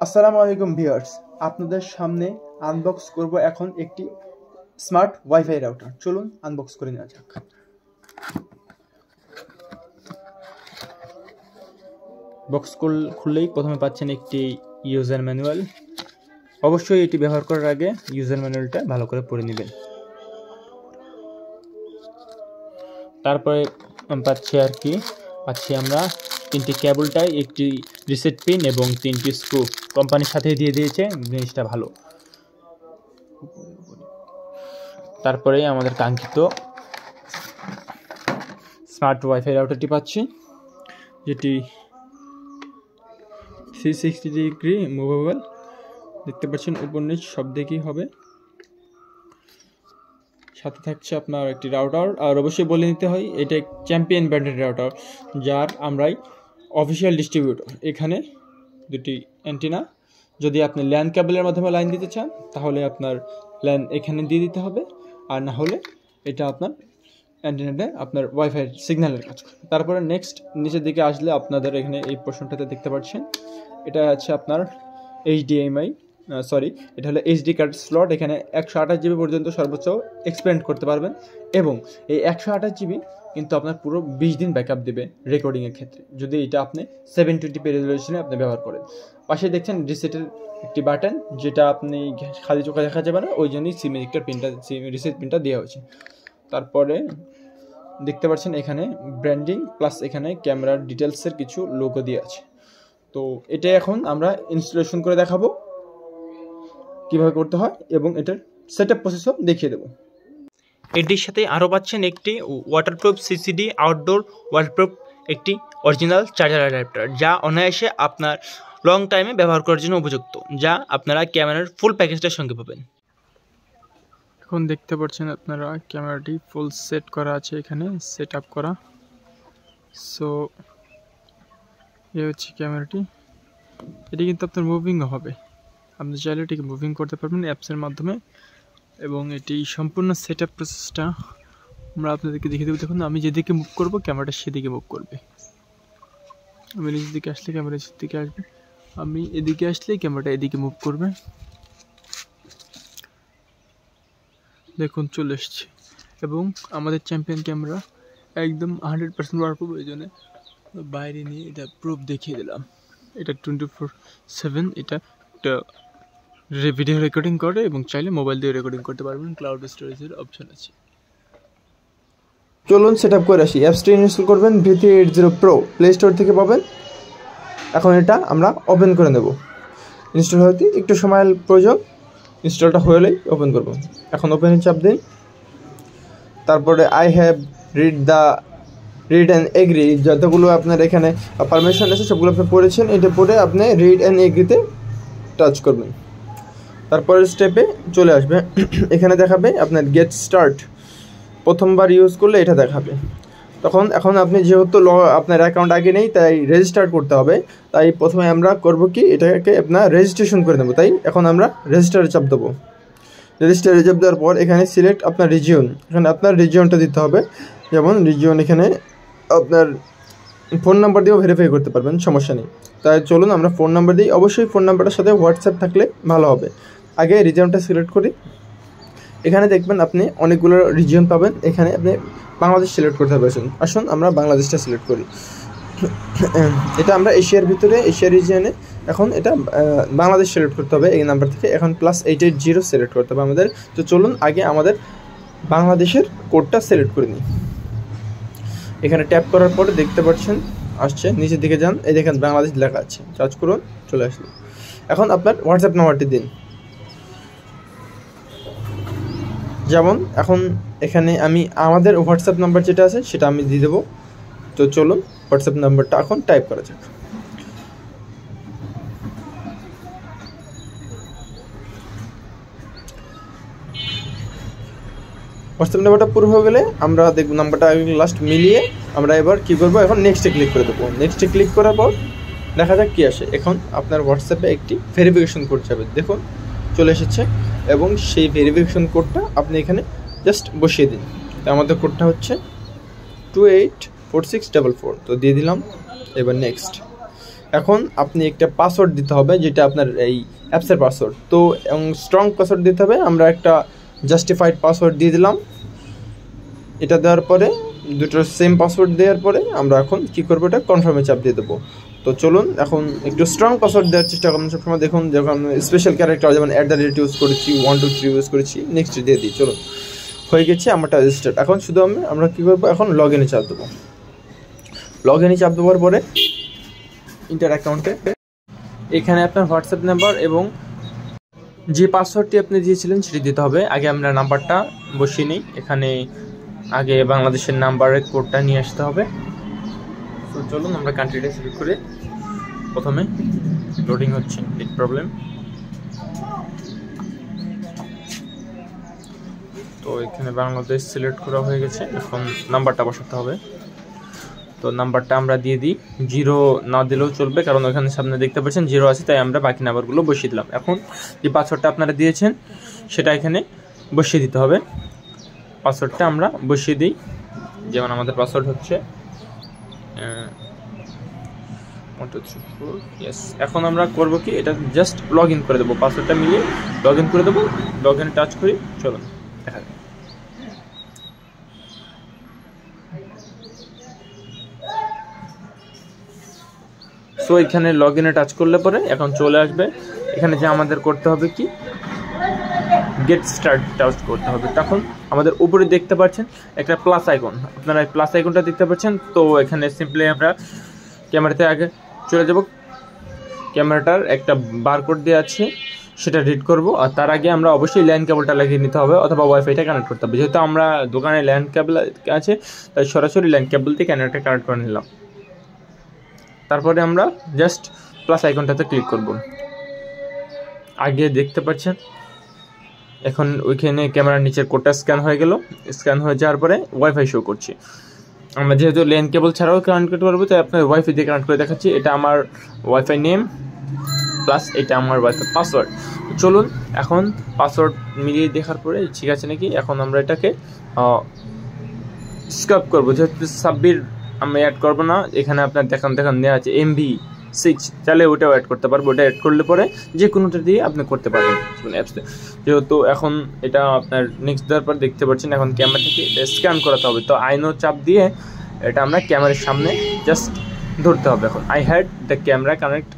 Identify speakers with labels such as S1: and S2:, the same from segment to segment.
S1: আসসালামু আলাইকুম ভিউয়ার্স, আপনাদের সামনে আনবক্স করব এখন একটি স্মার্ট ওয়াইফাই রাউটার। চলুন আনবক্স করে নেওয়া যাক। বক্স খুললেই প্রথমে পাচ্ছেন একটি ইউজার ম্যানুয়াল। অবশ্যই এটি ব্যবহার করার আগে ইউজার ম্যানুয়ালটা ভালো করে পড়ে নেবেন। তারপরে পাচ্ছি আমরা তিনটি কেবল টাই, একটি রিসেট পিন এবং তিনটি স্ক্রু। কোম্পানির সাথে দিয়ে দিয়েছে, জিনিসটা ভালো। তারপরে আমাদের কাঙ্ক্ষিত স্মার্ট ওয়াইফাই রাউটারটি পাচ্ছি, যেটি 360 ডিগ্রি মুভেবল। দেখতে পাচ্ছেন উপর নিচ সব দিকেই হবে। সাথে থাকছে আপনার একটি রাউটার। আর অবশ্যই বলে নিতে হয়, এটা চ্যাম্পিয়ন ব্র্যান্ডের রাউটার, যার আমরাই অফিসিয়াল ডিস্ট্রিবিউটর। এখানে দুটি অ্যান্টেনা। যদি আপনি ল্যান কেবলের মাধ্যমে লাইন দিতে চান তাহলে আপনার ল্যান এখানে দিয়ে দিতে হবে, আর না হলে এটা আপনার অ্যান্টেনাটা আপনার ওয়াইফাই সিগন্যালের কাজ করে। তারপরে নেক্সট নিচের দিকে আসলে আপনাদের এখানে এই পোর্শনটাতে দেখতে পাচ্ছেন, এটা আছে আপনার এটা হলো এইচডি কার্ড স্লট। এখানে 128 জিবি পর্যন্ত সর্বোচ্চ এক্সপেন্ড করতে পারবেন, এবং এই 128 জিবি কিন্তু আপনার পুরো 20 দিন ব্যাকআপ দেবে রেকর্ডিংয়ের ক্ষেত্রে, যদি এটা আপনি 720p রেজলিউশনে আপনি ব্যবহার করেন। পাশে দেখছেন রিসেটের একটি বাটন, যেটা আপনি খালি চোখে দেখা যাবে না, ওই জন্যই রিসেট পিনটা দেওয়া হয়েছে। তারপরে দেখতে পাচ্ছেন এখানে ব্র্যান্ডিং প্লাস এখানে ক্যামেরার ডিটেলসের কিছু লোগো দিয়ে আছে। তো এটা এখন আমরা ইনস্টলেশন করে দেখাবো কিভাবে করতে হয়, এবং এটার সেটআপ প্রসেসও দেখিয়ে দেবো।
S2: এটির সাথে আরও পাচ্ছেন একটি ওয়াটারপ্রুফ সিসিডি আউটডোর ওয়াটারপ্রুফ একটি অরিজিনাল চার্জার অ্যাডাপ্টার, যা অনায়াসে আপনার লং টাইমে ব্যবহার করার জন্য উপযুক্ত, যা আপনারা ক্যামেরার ফুল প্যাকেজটার সঙ্গে পাবেন।
S1: এখন দেখতে পাচ্ছেন আপনারা ক্যামেরাটি ফুল সেট করা আছে, এখানে সেট আপ করা। সো এই হচ্ছে ক্যামেরাটি। এটি কিন্তু আপনার মুভিংও হবে, আপনি চাইলে এটিকে মুভিং করতে পারবেন অ্যাপসের মাধ্যমে। এবং এটি সম্পূর্ণ সেট আপ প্রসেসটা আমরা আপনাদেরকে দেখিয়ে দেবো। দেখুন, আমি যেদিকে মুভ করবো ক্যামেরাটা সেদিকে মুভ করবে। আমি নিচের দিকে আসলে ক্যামেরা নিচের দিকে আসবে, আমি এদিকে আসলে ক্যামেরাটা এদিকে মুভ করবে। দেখুন চলে এসছে, এবং আমাদের চ্যাম্পিয়ন ক্যামেরা একদম 100% ওয়াটারপ্রুফ। ওই জন্য বাইরে নিয়ে এটা প্রুফ দেখিয়ে দিলাম। এটা 24/7 এটা ভিডিও রেকর্ডিং করে, এবং চাইলে মোবাইল দিয়ে রেকর্ডিং করতে পারবেন। ক্লাউড স্টোরেজের অপশন আছে। চলুন সেট আপ করে আসি। অ্যাপসটি ইনস্টল করবেন V380 Pro, প্লে স্টোর থেকে পাবেন। এখন এটা আমরা ওপেন করে নেব। ইনস্টল হতে একটু সময় প্রয়োজন, ইনস্টলটা হলেই ওপেন করব। এখন ওপেনে চাপ দিন। তারপরে I have read and agree, যতগুলো আপনার এখানে পারমিশন আছে সবগুলো আপনি পড়েছেন। এটা পড়ে আপনি রিড অ্যান্ড এগ্রিতে টাচ করবেন। তারপরের স্টেপে চলে আসবে, এখানে দেখাবে আপনার গেট স্টার্ট। প্রথমবার ইউজ করলে এটা দেখাবে। এখন আপনি যেহেতু আপনার অ্যাকাউন্ট আগে নেই, তাই রেজিস্টার করতে হবে। তাই প্রথমে আমরা করব কি, এটাকে আপনার রেজিস্ট্রেশন করে নেব। তাই এখন আমরা রেজিস্টারে চাপ দেবো। রেজিস্টারে চাপ দেওয়ার পর এখানে সিলেক্ট আপনার রিজিয়ন, এখানে আপনার রিজিয়নটা দিতে হবে। যেমন রিজিয়ন, এখানে আপনার ফোন নাম্বার দিয়েও ভেরিফাই করতে পারবেন, সমস্যা নেই। তাই চলুন আমরা ফোন নাম্বার দিই। অবশ্যই ফোন নাম্বারটার সাথে হোয়াটসঅ্যাপ থাকলে ভালো হবে। আগে রিজিয়নটা সিলেক্ট করি। এখানে দেখবেন আপনি অনেকগুলো রিজিয়ন পাবেন, এখানে আপনি বাংলাদেশ সিলেক্ট করতে হবে। আসুন আমরা বাংলাদেশটা সিলেক্ট করি। এটা আমরা এশিয়ার ভিতরে, এশিয়ার রিজিয়নে। এখন এটা বাংলাদেশ সিলেক্ট করতে হবে এই নাম্বার থেকে। এখন +880 সিলেক্ট করতে হবে আমাদের। তো চলুন আগে আমাদের বাংলাদেশের কোডটা সিলেক্ট করে নিই। এখানে ট্যাপ করার পরে দেখতে পাচ্ছেন আসছে, নিচের দিকে যান, এই দেখেন বাংলাদেশ লেখা আছে, সার্চ করুন, চলে আসলো। এখন আপনার হোয়াটসঅ্যাপ নাম্বারটি দিন। যেমন এখন এখানে আমি আমাদের হোয়াটসঅ্যাপ নাম্বার যেটা আছে সেটা আমি দিয়ে দেবো। তো চলুন হোয়াটসঅ্যাপ নাম্বারটা এখন টাইপ করা যাক। হোয়াটসঅ্যাপ নাম্বারটা পুরো হয়ে গেলে আমরা দেখব নাম্বারটা লাস্ট মিলিয়ে আমরা এবার কী করবো, এখন নেক্সটে ক্লিক করে দেবো। নেক্সটে ক্লিক করার পর দেখা যাক কী আসে। এখন আপনার হোয়াটসঅ্যাপে একটি ভেরিফিকেশন কোড যাবে, দেখুন চলে এসেছে, এবং সেই ভেরিফিকেশন কোডটা আপনি এখানে জাস্ট বসিয়ে দিন। তো আমাদের কোডটা হচ্ছে 284644, তো দিয়ে দিলাম। এবার নেক্সট এখন আপনি একটা পাসওয়ার্ড দিতে হবে, যেটা আপনার এই অ্যাপসের পাসওয়ার্ড। তো স্ট্রং পাসওয়ার্ড দিতে হবে। আমরা একটা জাস্টিফাইড পাসওয়ার্ড দিয়ে দিলাম। এটা দেওয়ার পরে দুটোর সেম পাসওয়ার্ড দেওয়ার পরে আমরা এখন কী করবো, এটা কনফার্মে চাপ দিয়ে দেবো। তো চলুন এখন একটু স্ট্রং পাসওয়ার্ড দেওয়ার চেষ্টা করুন সবসময়। দেখুন যখন স্পেশাল ক্যারেক্টার যেমন @ ইউজ করেছি, 1 2 3 ইউজ করেছি, নেক্সট দিয়ে দিই। চলুন, হয়ে গেছে আমারটা রেজিস্টার্ড। এখন শুধু আমরা কী করবো, এখন লগ ইনে চাপ দেবো। লগ ইনে চাপ দেওয়ার পরে ইন্টার অ্যাকাউন্টে এখানে আপনার হোয়াটসঅ্যাপ নাম্বার এবং যে পাসওয়ার্ডটি আপনি দিয়েছিলেন সেটি দিতে হবে। আগে আমরা নাম্বারটা বসিয়ে নিই। এখানে আগে বাংলাদেশের নাম্বারের কোডটা নিয়ে আসতে হবে। তো চলুন আমরা কান্ট্রিটা সিলেক্ট করে, প্রথমে লোডিং হচ্ছে, নেট প্রবলেম। তো এখানে বাংলাদেশ সিলেক্ট করা হয়ে গেছে। এখন নাম্বারটা বসাতে হবে। তো নাম্বারটা আমরা দিয়ে দিই। 0 না দিলেও চলবে, কারণ ওখানে সামনে দেখতে পাচ্ছেন 0 আছে, তাই আমরা বাকি নাম্বারগুলো বসিয়ে দিলাম। এখন যে পাসওয়ার্ডটা আপনারা দিয়েছেন সেটা এখানে বসিয়ে দিতে হবে। পাসওয়ার্ডটা আমরা বসিয়ে দিই। যেমন আমাদের পাসওয়ার্ড হচ্ছে 1 2 3 4 ইয়েস। এখন আমরা করব কি, এটা জাস্ট লগ ইন করে দেবো। পাসওয়ার্ডটা মিলিয়ে লগ ইন করে দেবো। লগ ইনে টাচ করি, চলুন দেখা যাক। সো এখানে লগ ইনে টাচ করলে পরে এখন চলে আসবে। এখানে যে আমাদের করতে হবে কি, গেট স্টার্ট টাচ করতে হবে। তখন আমাদের উপরে দেখতে পাচ্ছেন একটা প্লাস আইকন, আপনারা এই প্লাস আইকনটা দেখতে পাচ্ছেন। তো এখানে সিম্পলি আমরা ক্যামেরাতে আগে চলে যাব। ক্যামেরাটার একটা বারকোড দেওয়া আছে, সেটা রিড করব। আর তার আগে আমরা অবশ্যই ল্যান্ড কেবলটা লাগিয়ে নিতে হবে, অথবা ওয়াইফাইটা কানেক্ট করতে হবে। যেহেতু আমরা দোকানে ল্যান্ড কেবল আছে, তাই সরাসরি ল্যান্ড কেবল দিয়ে ক্যামেরাটা কানেক্ট করে নিলাম। তারপরে আমরা জাস্ট প্লাস আইকনটাতে ক্লিক করব। আগে দেখতে পাচ্ছেন এখন ওইখানে ক্যামেরার নিচের কোডটা স্ক্যান হয়ে গেল। স্ক্যান হয়ে যাওয়ার পরে ওয়াইফাই শো করছে। আমরা যেহেতু ল্যান্ড কেবল ছাড়াও কানেক্ট করতে পারবো, তাই আপনার ওয়াইফাই দিয়ে কানেক্ট করে দেখাচ্ছি। এটা আমার ওয়াইফাই নেম প্লাস এটা আমার ওয়াইফাই পাসওয়ার্ড। চলুন এখন পাসওয়ার্ড মিলিয়ে দেখার পরে ঠিক আছে নাকি, এখন আমরা এটাকে স্ক্যাপ করবো। যেহেতু সাব্বির আমরা অ্যাড করবো না, এখানে আপনার দেখান দেওয়া আছে MB6, তাহলে ওটাও অ্যাড করতে পারবো। ওটা অ্যাড করলে পরে যে কোনোটা দিয়ে আপনি করতে পারবেন অ্যাপসে। যেহেতু এখন এটা আপনার নেক্সট দেওয়ার পর দেখতে পাচ্ছেন এখন ক্যামেরা থেকে স্ক্যান করাতে হবে। তো আইনো চাপ দিয়ে এটা আমরা ক্যামেরার সামনে জাস্ট ধরতে হবে। এখন I had the camera connect,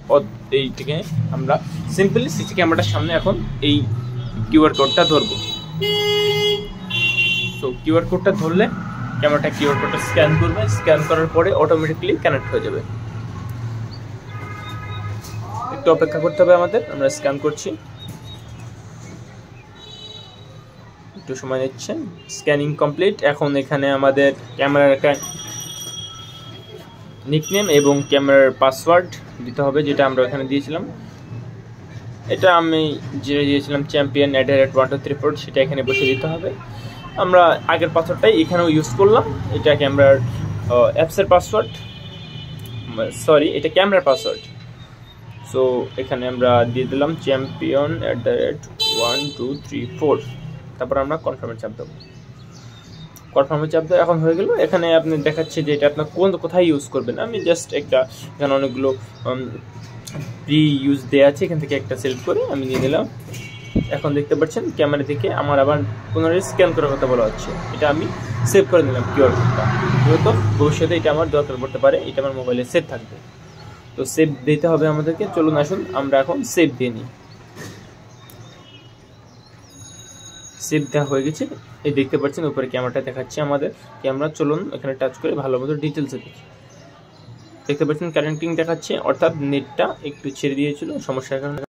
S1: এইটিকে আমরা সিম্পলি সিসি ক্যামেরাটার সামনে এখন এই কিউআর কোডটা ধরবো। তো কিউআর কোডটা ধরলে ক্যামেরাটা কিউআর কোডটা স্ক্যান করবে। স্ক্যান করার পরে অটোমেটিক্যালি কানেক্ট হয়ে যাবে। একটু অপেক্ষা করতে হবে আমাদের, আমরা স্ক্যান করছি, একটু সময় নিচ্ছে। Scanning complete. এখন এখানে আমাদের ক্যামেরার একটা নিকনেম এবং ক্যামেরার পাসওয়ার্ড দিতে হবে, যেটা আমরা এখানে দিয়েছিলাম। এটা আমি যেটা দিয়েছিলাম চ্যাম্পিয়ন @1 2 3 4, সেটা এখানে বসে দিতে হবে। আমরা আগের পাসওয়ার্ডটাই এখানেও ইউজ করলাম। এটা ক্যামেরার অ্যাপসের পাসওয়ার্ড, সরি এটা ক্যামেরার পাসওয়ার্ড। সো এখানে আমরা দিয়ে দিলাম চ্যাম্পিয়ন @1 2 3 4। তারপর আমরা কনফার্মে চাপ দেবো। কনফার্মে চাপ দেওয়া এখন হয়ে গেল। এখানে আপনি দেখাচ্ছে যে এটা আপনার কোথায় ইউজ করবেন। আমি জাস্ট একটা, এখানে অনেকগুলো প্রি ইউজ দেওয়া আছে, এখান থেকে একটা সিলেক্ট করে আমি নিয়ে নিলাম। এখন দেখতে পাচ্ছেন ক্যামেরা থেকে আমার আবার পুনরায় স্ক্যান করার কথা বলা হচ্ছে। এটা আমি সেভ করে নিলাম কিউআর কোডটা, যেহেতু ভবিষ্যতে এটা আমার দরকার পড়তে পারে, এটা আমার মোবাইলে সেভ থাকবে। তো সেভ দিতে হবে আমাদেরকে। চলুন আসুন আমরা এখন সেভ দিয়ে নিই। সেভ দেওয়া হয়ে গেছে। এই দেখতে পাচ্ছেন উপরে ক্যামেরাটা দেখাচ্ছে আমাদের ক্যামেরা। চলুন এখানে টাচ করে ভালো মতো ডিটেলসে দেখি। দেখতে পাচ্ছেন কানেক্টিং দেখাচ্ছে, অর্থাৎ নেটটা একটু ছেড়ে দিয়েছিল সমস্যার কারণে।